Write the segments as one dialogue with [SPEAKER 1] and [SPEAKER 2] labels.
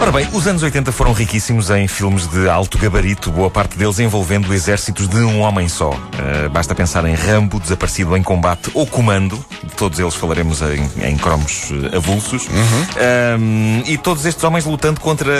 [SPEAKER 1] Ora bem, os anos 80 foram riquíssimos em filmes de alto gabarito, boa parte deles envolvendo exércitos de um homem só. Basta pensar em Rambo, Desaparecido em Combate ou Comando. De todos eles falaremos em cromos avulsos. E todos estes homens lutando contra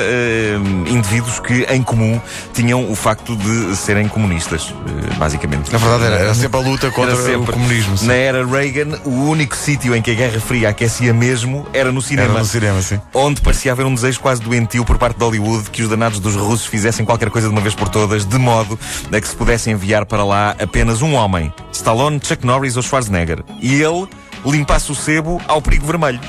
[SPEAKER 1] indivíduos que, em comum, tinham o facto de serem comunistas, basicamente.
[SPEAKER 2] Na verdade, era sempre a luta contra o comunismo. Sim.
[SPEAKER 1] Na era Reagan, o único sítio em que a Guerra Fria aquecia mesmo era no cinema.
[SPEAKER 2] Era no cinema, sim.
[SPEAKER 1] Onde parecia haver um desejo quase doentio por parte de Hollywood que os danados dos russos fizessem qualquer coisa de uma vez por todas, de modo a que se pudesse enviar para lá apenas um homem: Stallone, Chuck Norris ou Schwarzenegger. E ele limpasse o sebo ao perigo vermelho.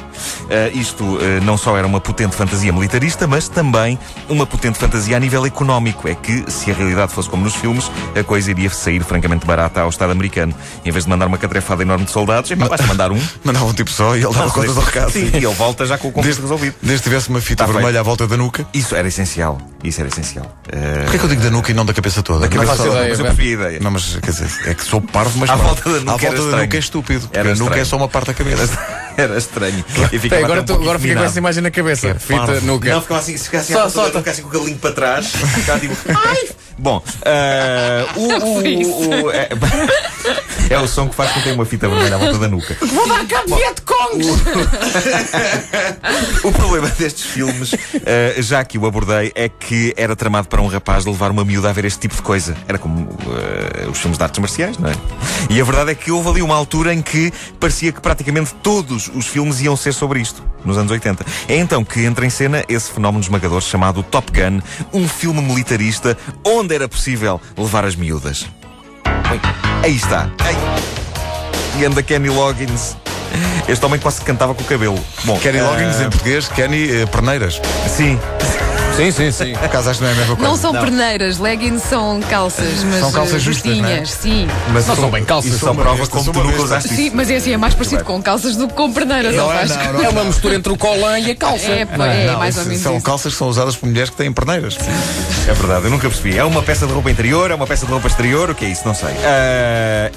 [SPEAKER 1] Isto não só era uma potente fantasia militarista, mas também uma potente fantasia a nível económico. É que, se a realidade fosse como nos filmes, a coisa iria sair francamente barata ao Estado americano. Em vez de mandar uma catrefada enorme de soldados, basta mandar um.
[SPEAKER 2] Mandava um tipo só e ele dava conta do recado.
[SPEAKER 1] Sim, e ele volta já com o conflito resolvido.
[SPEAKER 2] Desde que tivesse uma fita vermelha à volta da nuca.
[SPEAKER 1] Isso era essencial.
[SPEAKER 2] Porquê que eu digo da nuca e não da cabeça toda?
[SPEAKER 1] Da cabeça toda, mas eu percebi a ideia.
[SPEAKER 2] Não, mas quer dizer, é que sou parvo, mas
[SPEAKER 1] à volta da nuca
[SPEAKER 2] é estúpido. Porque a nuca é só uma parte da cabeça.
[SPEAKER 1] Era estranho.
[SPEAKER 3] Agora fica com essa imagem na cabeça. Fita nuca.
[SPEAKER 1] Não, ficava assim, se ficasse assim com o cabelinho para trás, ficava tipo. Ai! Bom, é o som que faz quando tem uma fita vermelha à volta da nuca.
[SPEAKER 3] Vou dar cabo de Vietcong!
[SPEAKER 1] O problema destes filmes, já que o abordei, é que era tramado para um rapaz levar uma miúda a ver este tipo de coisa. Era como os filmes de artes marciais, não é? E a verdade é que houve ali uma altura em que parecia que praticamente todos os filmes iam ser sobre isto, nos anos 80. É então que entra em cena esse fenómeno esmagador chamado Top Gun, um filme militarista onde era possível levar as miúdas. Bem, aí está. E anda Kenny Loggins. Este homem quase cantava com o cabelo. Bom,
[SPEAKER 2] Kenny Loggins em português, Kenny Perneiras.
[SPEAKER 1] Sim.
[SPEAKER 3] Sim.
[SPEAKER 2] Por acaso acho que não é a mesma coisa.
[SPEAKER 4] Não são perneiras, leggings são calças, mas
[SPEAKER 2] são calças justas, não é?
[SPEAKER 4] sim.
[SPEAKER 1] Mas
[SPEAKER 3] não são bem calças.
[SPEAKER 1] Isso só prova como tu nunca usaste isso.
[SPEAKER 4] Sim, mas é assim, é mais parecido com calças do que com perneiras, não faz?
[SPEAKER 3] É uma mistura entre o colã e a calça.
[SPEAKER 4] É mais ou menos
[SPEAKER 2] são
[SPEAKER 4] isso.
[SPEAKER 2] calças que são usadas por mulheres que têm perneiras.
[SPEAKER 1] É verdade, eu nunca percebi. É uma peça de roupa interior, é uma peça de roupa exterior, o que é isso? Não sei.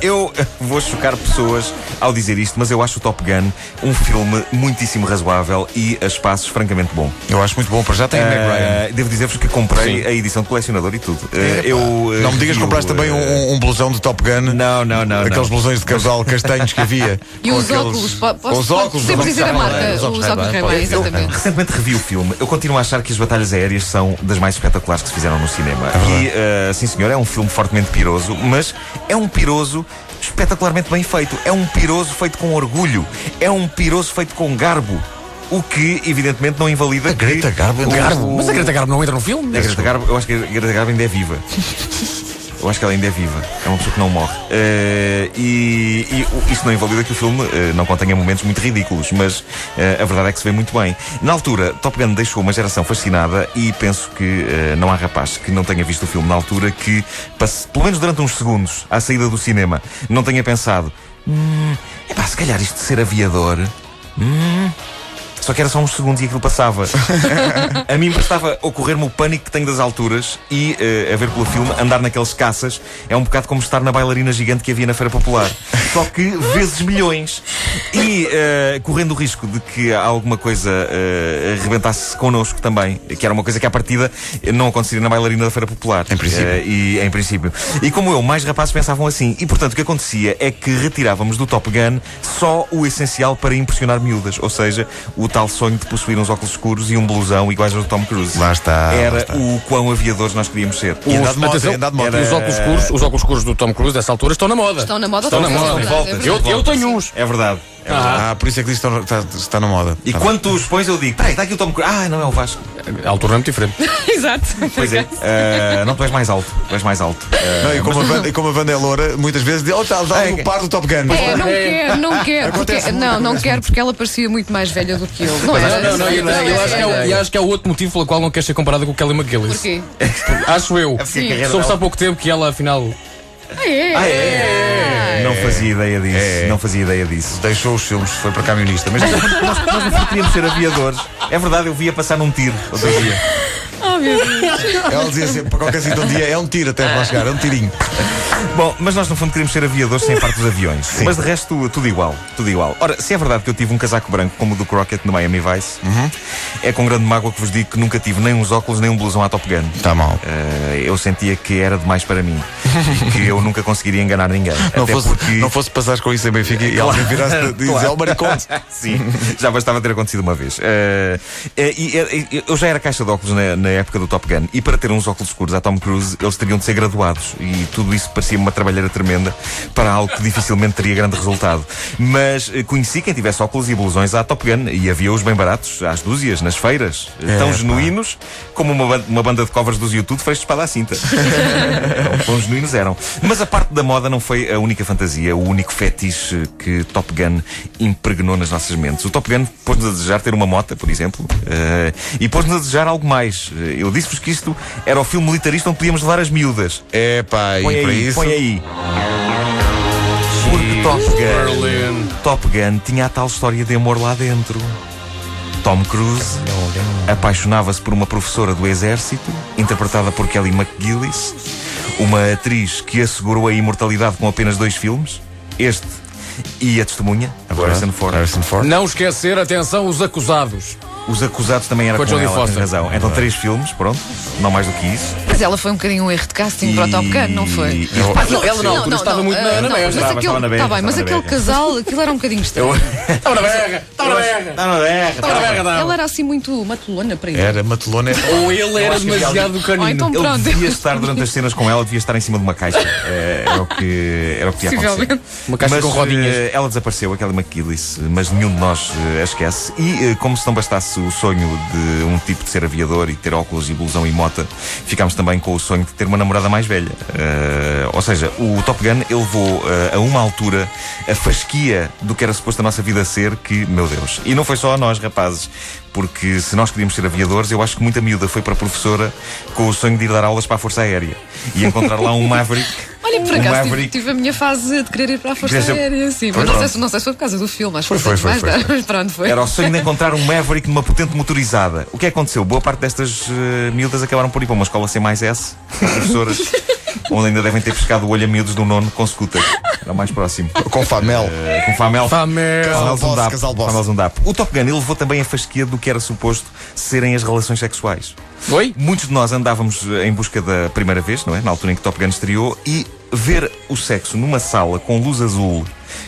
[SPEAKER 1] Eu vou chocar pessoas ao dizer isto, mas eu acho o Top Gun um filme muitíssimo razoável e a espaços francamente bom.
[SPEAKER 2] Eu acho muito bom, para já tem Meg Ryan.
[SPEAKER 1] Devo dizer-vos que comprei a edição de colecionador e tudo.
[SPEAKER 2] Não me digas que compraste também um blusão de Top Gun.
[SPEAKER 1] Não.
[SPEAKER 2] Aqueles blusões de casal castanhos que havia.
[SPEAKER 4] E os óculos.
[SPEAKER 2] Os óculos.
[SPEAKER 4] Sempre dizer a marca. Os óculos Ray-Ban, exatamente.
[SPEAKER 1] Recentemente revi o filme. Eu continuo a achar que as batalhas aéreas são das mais espetaculares que se fizeram no cinema. E, sim senhor, é um filme fortemente piroso, mas é um piroso espetacularmente bem feito. É um piroso feito com orgulho. É um piroso feito com garbo. O que, evidentemente, não invalida
[SPEAKER 2] a Greta Garbo.
[SPEAKER 3] Mas a Greta Garbo não entra no filme?
[SPEAKER 1] A Greta Garbo, eu acho que a Greta Garbo ainda é viva. Eu acho que ela ainda é viva. É uma pessoa que não morre. E isso não invalida que o filme não contenha momentos muito ridículos, mas a verdade é que se vê muito bem. Na altura, Top Gun deixou uma geração fascinada e penso que não há rapaz que não tenha visto o filme na altura que, pelo menos durante uns segundos, à saída do cinema, não tenha pensado: se calhar isto de ser aviador. Só que era só uns segundos e aquilo passava. A mim bastava ocorrer-me o pânico que tenho das alturas e, a ver pelo filme, andar naqueles caças é um bocado como estar na bailarina gigante que havia na Feira Popular. Só que vezes milhões. E correndo o risco de que alguma coisa arrebentasse connosco também, que era uma coisa que à partida não aconteceria na bailarina da Feira Popular.
[SPEAKER 2] Em princípio.
[SPEAKER 1] Em princípio. E como eu, mais rapazes pensavam assim. E portanto o que acontecia é que retirávamos do Top Gun só o essencial para impressionar miúdas. Ou seja, o tal sonho de possuir uns óculos escuros e um blusão iguais ao do Tom Cruise.
[SPEAKER 2] Lá está.
[SPEAKER 1] Era o quão aviadores nós queríamos ser.
[SPEAKER 2] E andar de moto.
[SPEAKER 3] Os óculos escuros do Tom Cruise dessa altura estão na moda.
[SPEAKER 4] Estão na moda.
[SPEAKER 3] Eu tenho uns.
[SPEAKER 1] É verdade.
[SPEAKER 2] Por isso é que diz que está na moda.
[SPEAKER 1] E quando tu os pões, eu digo: está aqui o Tom Cruise. Não é o Vasco.
[SPEAKER 3] A altura é muito diferente.
[SPEAKER 4] Exato.
[SPEAKER 1] Pois é. Não, tu és mais alto.
[SPEAKER 2] E como a Wanda é loura, muitas vezes diz: está no par do Top Gun.
[SPEAKER 4] Não quero. Não quero porque ela parecia muito mais velha do que eu.
[SPEAKER 3] E acho que é o outro motivo pelo qual não quer ser comparada com o Kelly McGillis.
[SPEAKER 4] Porquê?
[SPEAKER 3] Acho eu. Soube-se há pouco tempo que ela afinal.
[SPEAKER 1] Não fazia ideia disso.
[SPEAKER 2] Deixou os filmes, foi para camionista. Mas
[SPEAKER 1] nós não queríamos ser aviadores. É verdade, eu via passar num tiro outro dia.
[SPEAKER 4] Oh, meu Deus.
[SPEAKER 2] Ela dizia sempre, para qualquer sítio um dia, é um tiro até lá chegar, é um tirinho.
[SPEAKER 1] Bom, mas nós no fundo queríamos ser aviadores sem parte dos aviões. Sim. Mas de resto, tudo igual, tudo igual. Ora, se é verdade que eu tive um casaco branco como o do Crockett no Miami Vice, é com grande mágoa que vos digo que nunca tive nem uns óculos nem um blusão à Top Gun.
[SPEAKER 2] Está mal.
[SPEAKER 1] Eu sentia que era demais para mim, que eu nunca conseguiria enganar ninguém.
[SPEAKER 2] Não fosse passares com isso em Benfica e alguém virasse e dizer, ó maricón.
[SPEAKER 1] Sim, já bastava ter acontecido uma vez. Eu já era caixa de óculos na época do Top Gun, e para ter uns óculos escuros à Tom Cruise, eles teriam de ser graduados, e tudo isso parecia uma trabalheira tremenda para algo que dificilmente teria grande resultado. Mas conheci quem tivesse óculos e blusões à Top Gun, e havia-os bem baratos, às dúzias, nas feiras, tão genuínos como uma banda de covers dos YouTube feitos de espada à cinta. Tão genuínos eram. Mas a parte da moda não foi a única fantasia, o único fetiche que Top Gun impregnou nas nossas mentes. O Top Gun pôs-nos a desejar ter uma mota, por exemplo, e pôs-nos a desejar algo mais. Eu disse-vos que isto era o filme militarista onde podíamos levar as miúdas. Põe aí. Porque Top Gun tinha a tal história de amor lá dentro. Tom Cruise apaixonava-se por uma professora do exército, interpretada por Kelly McGillis, uma atriz que assegurou a imortalidade com apenas 2 filmes, este e A Testemunha, Harrison Ford.
[SPEAKER 3] Não esquecer, atenção, os acusados.
[SPEAKER 1] Os acusados também era com ela, tem razão. Então 3 filmes, pronto, não mais do que isso.
[SPEAKER 4] Mas ela foi um bocadinho um erro de casting para o Top Gun, não foi?
[SPEAKER 3] Ela na altura estava muito na berra.
[SPEAKER 1] Estava na berra.
[SPEAKER 4] Está bem, mas aquele casal, aquilo era um bocadinho estranho.
[SPEAKER 3] Estava na berra.
[SPEAKER 4] Ela era assim muito matulona para ele.
[SPEAKER 2] Era matulona.
[SPEAKER 3] Ou ele era demasiado canino.
[SPEAKER 4] Então
[SPEAKER 1] Ele
[SPEAKER 4] pronto.
[SPEAKER 1] devia estar durante as cenas com ela, devia estar em cima de uma caixa. Era o que ia acontecer.
[SPEAKER 3] Uma caixa com rodinhas.
[SPEAKER 1] Ela desapareceu, aquela McGillis, mas nenhum de nós a esquece. E como se não bastasse o sonho de um tipo de ser aviador e ter óculos e blusão e mota, ficámos também com o sonho de ter uma namorada mais velha. Ou seja, o Top Gun ele levou a uma altura a fasquia do que era suposto a nossa vida ser, que, meu Deus. E não foi só a nós, rapazes, porque se nós queríamos ser aviadores, eu acho que muita miúda foi para a professora com o sonho de ir dar aulas para a Força Aérea e encontrar lá um Maverick.
[SPEAKER 4] Olha, por acaso tive a minha fase de querer ir para a Força Aérea, sim. Mas não sei se foi por causa do filme, acho que foi. Mas pronto, foi.
[SPEAKER 1] Era o sonho de encontrar um Maverick numa potente motorizada. O que aconteceu? Boa parte destas miúdas acabaram por ir para uma escola C+S, professoras, onde ainda devem ter pescado o olho a miúdos do nono com scooter. Era o mais próximo.
[SPEAKER 2] Com Famel.
[SPEAKER 1] Com Famel.
[SPEAKER 2] Casal boss.
[SPEAKER 1] Famel Zundap. O Top Gun ele levou também a fasquia do que era suposto serem as relações sexuais.
[SPEAKER 3] Oi?
[SPEAKER 1] Muitos de nós andávamos em busca da primeira vez, não é? Na altura em que Top Gun estreou, e ver o sexo numa sala com luz azul,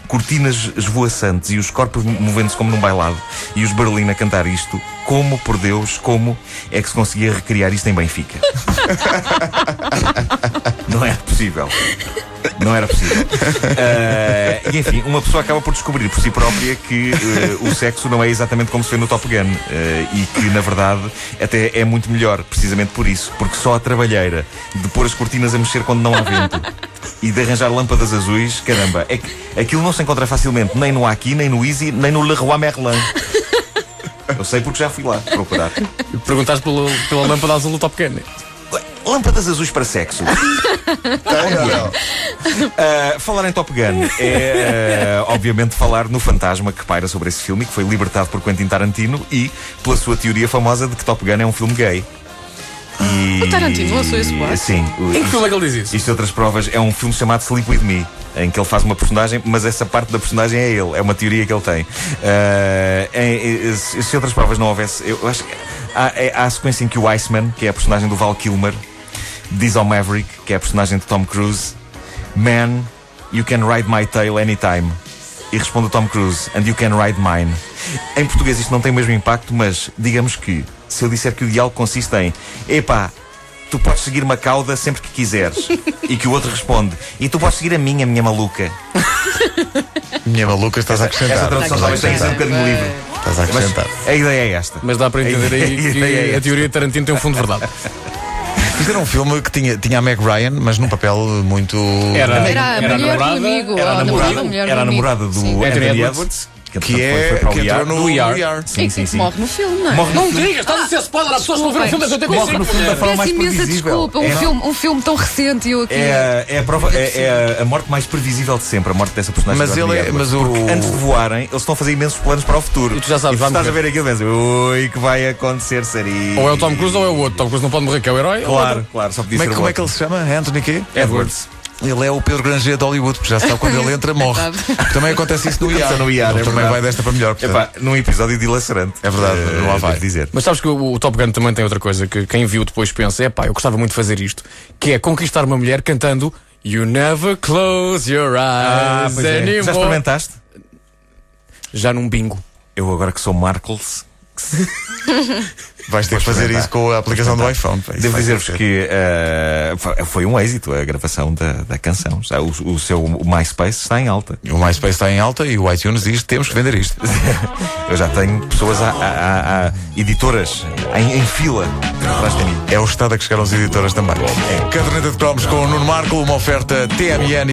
[SPEAKER 1] cortinas esvoaçantes e os corpos movendo-se como num bailado, e os Berlim a cantar isto, como, por Deus, como é que se conseguia recriar isto em Benfica? Não era possível. Não era possível. E enfim, uma pessoa acaba por descobrir por si própria que o sexo não é exatamente como se vê no Top Gun, e que na verdade até é muito melhor, precisamente por isso, porque só a trabalheira de pôr as cortinas a mexer quando não há vento e de arranjar lâmpadas azuis, caramba, é que aquilo não se encontra facilmente nem no Aqui, nem no Easy, nem no Leroy Merlin. Eu sei porque já fui lá procurar.
[SPEAKER 3] Perguntaste pela lâmpada azul do Top Gun.
[SPEAKER 1] Lâmpadas azuis para sexo. Falar em Top Gun é obviamente falar no fantasma que paira sobre esse filme, que foi libertado por Quentin Tarantino e pela sua teoria famosa de que Top Gun é um filme gay.
[SPEAKER 4] O Tarantino lançou esse quadro?
[SPEAKER 1] Sim.
[SPEAKER 3] Em que filme é que ele diz isso?
[SPEAKER 1] Isto e outras provas. É um filme chamado Sleep With Me, em que ele faz uma personagem, mas essa parte da personagem é ele. É uma teoria que ele tem. Se outras provas não houvesse, eu acho que há a sequência em que o Iceman, que é a personagem do Val Kilmer, diz ao Maverick, que é a personagem de Tom Cruise: "Man, you can ride my tail anytime." E responde o Tom Cruise: "And you can ride mine." Em português isto não tem o mesmo impacto, mas digamos que se eu disser que o diálogo consiste em: "Epá, tu podes seguir uma cauda sempre que quiseres." E que o outro responde: "E tu podes seguir a minha maluca."
[SPEAKER 2] Minha maluca, estás a acrescentar.
[SPEAKER 1] Essa tradução talvez tenha sido um bocadinho livre.
[SPEAKER 2] Estás a acrescentar.
[SPEAKER 1] Mas a ideia é esta.
[SPEAKER 3] Mas dá para entender aí que a teoria de Tarantino tem um fundo de verdade.
[SPEAKER 2] Isto era um filme que tinha a Meg Ryan, mas num papel muito...
[SPEAKER 4] Era a mulher do amigo.
[SPEAKER 1] Era a namorada do Anthony Edwards.
[SPEAKER 2] Que entrou no ER.
[SPEAKER 4] Sim. Morre no filme, não é?
[SPEAKER 3] Não digas, estás a ser spoiler, as pessoas estão a ver o filme das 85.
[SPEAKER 1] Morre no filme da forma mais previsível.
[SPEAKER 4] Desculpa, um filme tão recente e eu aqui...
[SPEAKER 1] É a morte mais previsível de sempre, a morte dessa personagem.
[SPEAKER 2] Mas
[SPEAKER 1] antes de voarem, eles estão a fazer imensos planos para o futuro.
[SPEAKER 3] E tu já sabes,
[SPEAKER 1] estás a ver aquilo e pensas: ui, que vai acontecer, seria.
[SPEAKER 3] Ou é o Tom Cruise ou é o outro. Tom Cruise não pode morrer, que é o herói.
[SPEAKER 1] Claro, só podia ser o outro.
[SPEAKER 2] Como é que ele se chama? Anthony quê?
[SPEAKER 1] Edwards.
[SPEAKER 2] Ele é o Pedro Granger de Hollywood, porque já sabe quando ele entra, morre. Também acontece isso no IAR.
[SPEAKER 1] Ele
[SPEAKER 2] também vai desta para melhor.
[SPEAKER 1] Num episódio dilacerante.
[SPEAKER 2] É verdade, não há vai
[SPEAKER 1] dizer.
[SPEAKER 3] Mas sabes que o Top Gun também tem outra coisa que quem viu depois pensa: eu gostava muito de fazer isto, que é conquistar uma mulher cantando You Never Close Your Eyes Anymore.
[SPEAKER 1] Já experimentaste?
[SPEAKER 3] Já num bingo.
[SPEAKER 1] Eu agora que sou Markles.
[SPEAKER 2] Vais ter que fazer isso com a aplicação do iPhone.
[SPEAKER 1] Devo dizer-vos que foi um êxito a gravação da canção. O seu MySpace está em alta.
[SPEAKER 2] O MySpace está em alta e o iTunes diz: temos que vender isto.
[SPEAKER 1] Eu já tenho pessoas, editoras em fila atrás de mim.
[SPEAKER 2] É o estado a que chegaram as editoras também. Caderneta de Cromos com o Nuno Marco, uma oferta TMN.